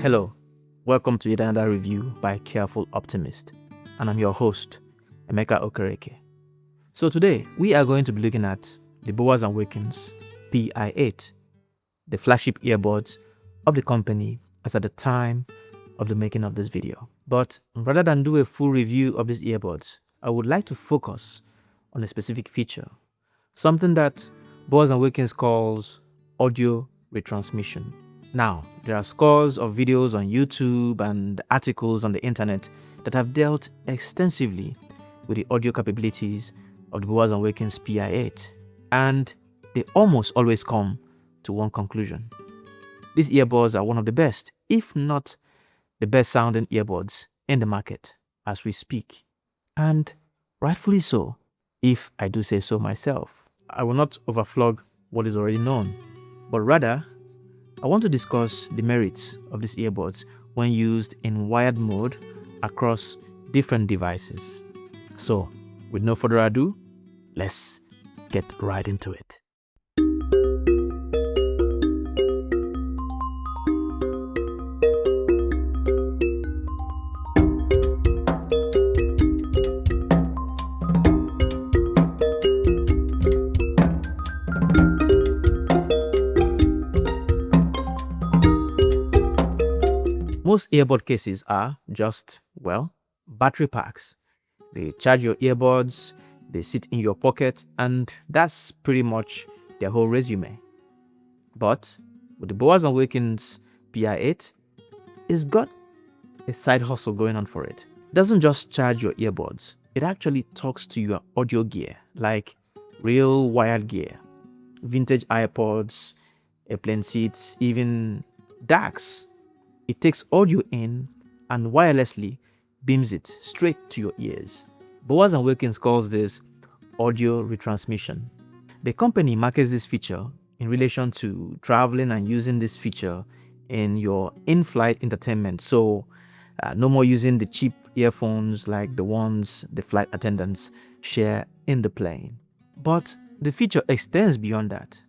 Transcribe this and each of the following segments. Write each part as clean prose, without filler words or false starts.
Hello, welcome to yet another review by Careful Optimist, and I'm your host, Emeka Okereke. So today, we are going to be looking at the Bowers Wilkins Pi8, the flagship earbuds of the company as at the time of the making of this video. But rather than do a full review of these earbuds, I would like to focus on a specific feature, something that Bowers Wilkins calls audio retransmission. Now, there are scores of videos on YouTube and articles on the internet that have dealt extensively with the audio capabilities of the Bowers Wilkins Pi8, and they almost always come to one conclusion. These earbuds are one of the best, if not the best sounding earbuds in the market as we speak. And rightfully so, if I do say so myself. I will not overflog what is already known, but rather I want to discuss the merits of these earbuds when used in wired mode across different devices. So, with no further ado, let's get right into it. Most earbud cases are just, well, battery packs. They charge your earbuds, they sit in your pocket, and that's pretty much their whole resume. But with the Bowers Wilkins Pi8, it's got a side hustle going on for it. It doesn't just charge your earbuds, it actually talks to your audio gear, like real wired gear, vintage iPods, airplane seats, even DACs. It takes audio in and wirelessly beams it straight to your ears. Bowers Wilkins calls this audio retransmission. The company markets this feature in relation to traveling and using this feature in your in-flight entertainment. So no more using the cheap earphones like the ones the flight attendants share in the plane. But the feature extends beyond that.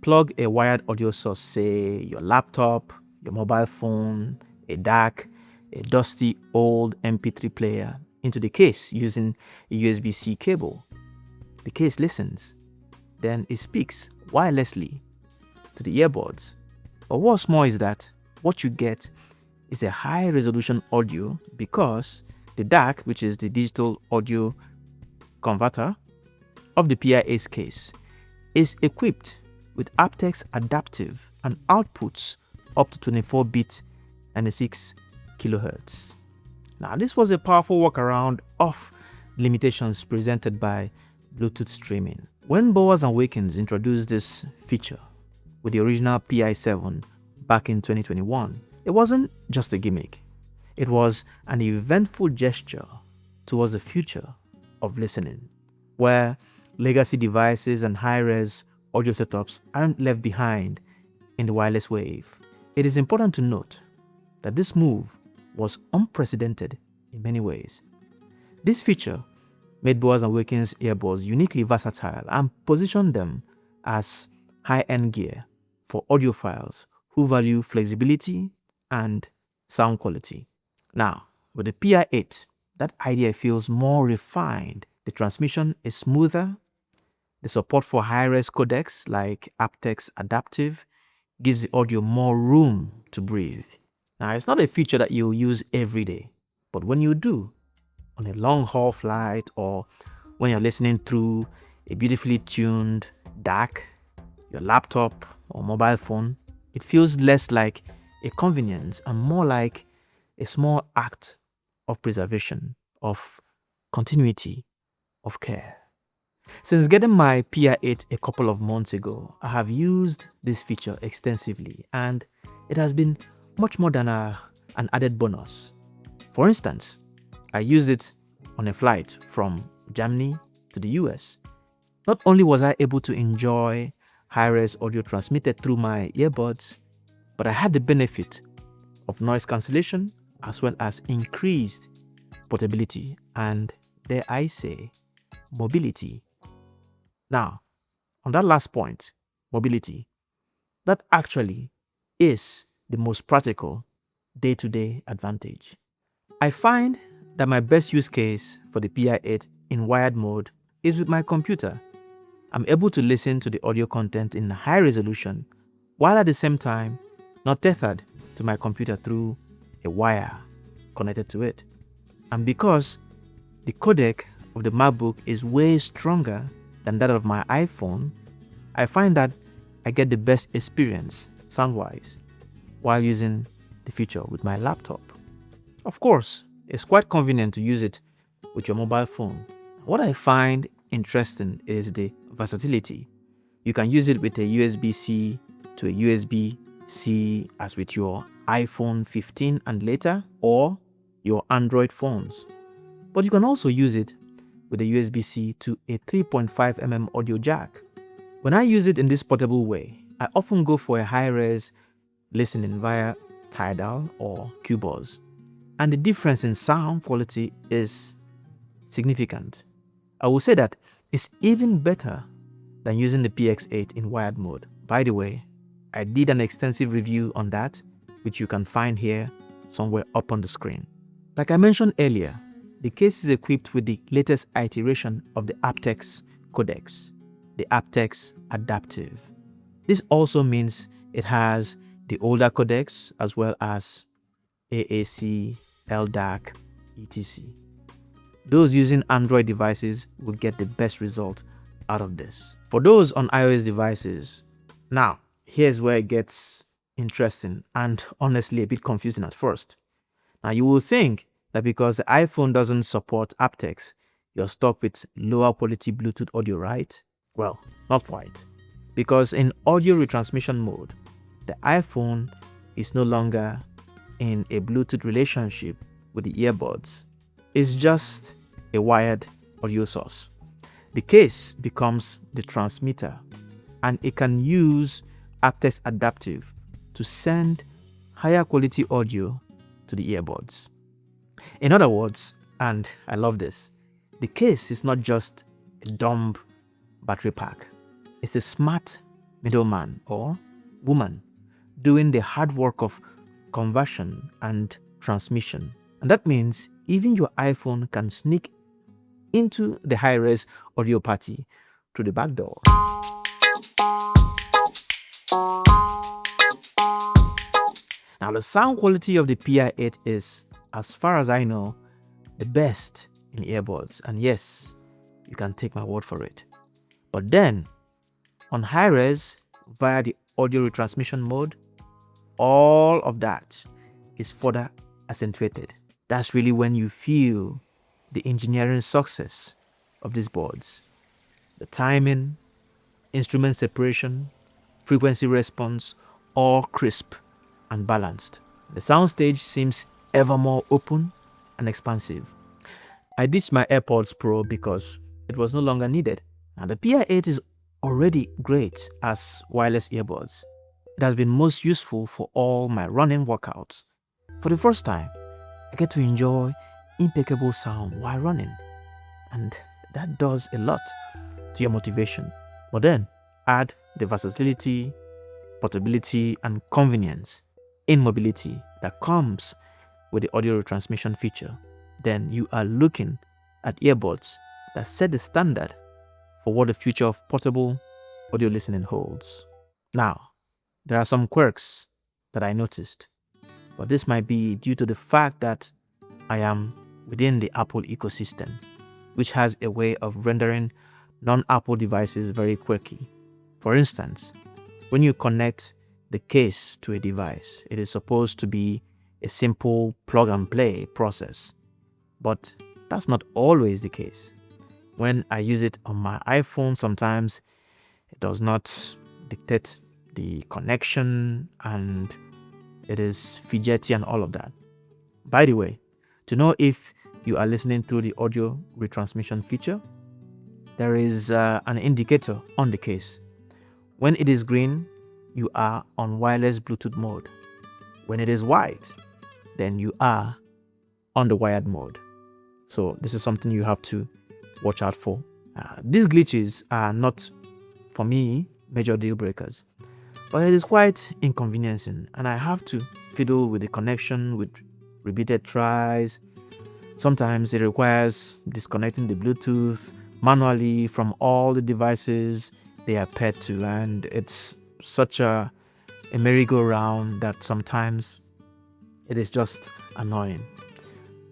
Plug a wired audio source, say your laptop, your mobile phone, a DAC, a dusty old MP3 player into the case using a USB-C cable. The case listens, then it speaks wirelessly to the earbuds. But what's more is that what you get is a high resolution audio because the DAC, which is the digital audio converter of the Pi8's case, is equipped with AptX Adaptive and outputs up to 24-bit and 6 kHz. Now, this was a powerful workaround of limitations presented by Bluetooth streaming. When Bowers Wilkins introduced this feature with the original Pi7 back in 2021, it wasn't just a gimmick. It was an eventful gesture towards the future of listening, where legacy devices and high-res audio setups aren't left behind in the wireless wave. It is important to note that this move was unprecedented in many ways. This feature made Bowers Wilkins earbuds uniquely versatile and positioned them as high-end gear for audiophiles who value flexibility and sound quality. Now, with the Pi8, that idea feels more refined. The transmission is smoother. The support for high-res codecs like AptX Adaptive gives the audio more room to breathe. Now, it's not a feature that you'll use every day, but when you do, on a long-haul flight or when you're listening through a beautifully tuned DAC, your laptop or mobile phone, it feels less like a convenience and more like a small act of preservation, of continuity, of care. Since getting my Pi8 a couple of months ago, I have used this feature extensively and it has been much more than an added bonus. For instance, I used it on a flight from Germany to the US. Not only was I able to enjoy high-res audio transmitted through my earbuds, but I had the benefit of noise cancellation as well as increased portability and, dare I say, mobility. Now, on that last point, mobility, that actually is the most practical day-to-day advantage. I find that my best use case for the Pi8 in wired mode is with my computer. I'm able to listen to the audio content in high resolution while at the same time not tethered to my computer through a wire connected to it. And because the codec of the MacBook is way stronger than that of my iPhone, I find that I get the best experience sound-wise while using the feature with my laptop. Of course, it's quite convenient to use it with your mobile phone. What I find interesting is the versatility. You can use it with a USB-C to a USB-C as with your iPhone 15 and later, or your Android phones. But you can also use it with a USB-C to a 3.5mm audio jack. When I use it in this portable way, I often go for a high-res listening via Tidal or Qboz, and the difference in sound quality is significant. I will say that it's even better than using the PX8 in wired mode. By the way, I did an extensive review on that, which you can find here somewhere up on the screen. Like I mentioned earlier, the case is equipped with the latest iteration of the aptX codecs, the aptX Adaptive. This also means it has the older codecs as well as AAC, LDAC, etc. Those using Android devices will get the best result out of this. For those on iOS devices, now here's where it gets interesting and honestly a bit confusing at first. Now you will think that because the iPhone doesn't support aptX, you're stuck with lower quality Bluetooth audio, right? Well, not quite. Because in audio retransmission mode, the iPhone is no longer in a Bluetooth relationship with the earbuds. It's just a wired audio source. The case becomes the transmitter, and it can use aptX Adaptive to send higher quality audio to the earbuds. In other words, and I love this, the case is not just a dumb battery pack. It's a smart middleman or woman doing the hard work of conversion and transmission. And that means even your iPhone can sneak into the high-res audio party through the back door. Now, the sound quality of the Pi8 is, as far as I know, the best in earbuds. And yes, you can take my word for it. But then, on high-res, via the audio retransmission mode, all of that is further accentuated. That's really when you feel the engineering success of these boards. The timing, instrument separation, frequency response, all crisp and balanced. The soundstage seems ever more open and expansive. I ditched my AirPods Pro because it was no longer needed. And the Pi8 is already great as wireless earbuds. It has been most useful for all my running workouts. For the first time, I get to enjoy impeccable sound while running, and that does a lot to your motivation. But then add the versatility, portability, and convenience in mobility that comes with the audio retransmission feature. Then you are looking at earbuds that set the standard for what the future of portable audio listening holds. Now, there are some quirks that I noticed, but this might be due to the fact that I am within the Apple ecosystem, which has a way of rendering non-Apple devices very quirky. For instance, when you connect the case to a device, it is supposed to be a simple plug-and-play process, but that's not always the case. When I use it on my iPhone, sometimes it does not dictate the connection and it is fidgety and all of that. By the way, to know if you are listening through the audio retransmission feature, there is an indicator on the case. When it is green, you are on wireless Bluetooth mode. When it is white, then you are on the wired mode. So this is something you have to watch out for. These glitches are not, for me, major deal breakers. but it is quite inconveniencing, and I have to fiddle with the connection with repeated tries. Sometimes it requires disconnecting the Bluetooth manually from all the devices they are paired to, and it's such a merry-go-round that sometimes it is just annoying.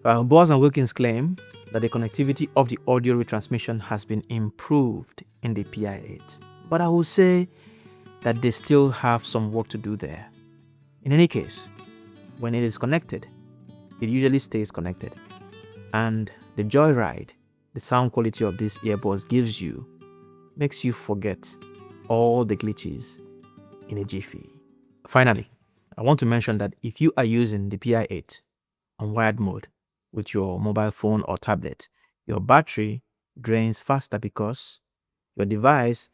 Bowers and Wilkins claim that the connectivity of the audio retransmission has been improved in the Pi8, but I will say that they still have some work to do there. In any case, when it is connected, it usually stays connected, and the joyride the sound quality of these earbuds gives you makes you forget all the glitches in a jiffy. Finally, I want to mention that if you are using the Pi8 on wired mode with your mobile phone or tablet, your battery drains faster because your device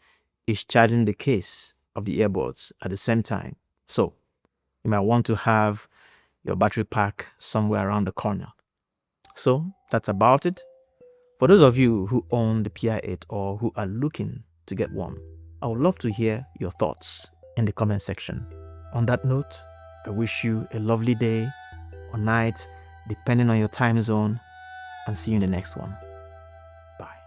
is charging the case of the earbuds at the same time. So you might want to have your battery pack somewhere around the corner. So that's about it. For those of you who own the Pi8 or who are looking to get one, I would love to hear your thoughts in the comment section. On that note, I wish you a lovely day or night, depending on your time zone, and see you in the next one. Bye.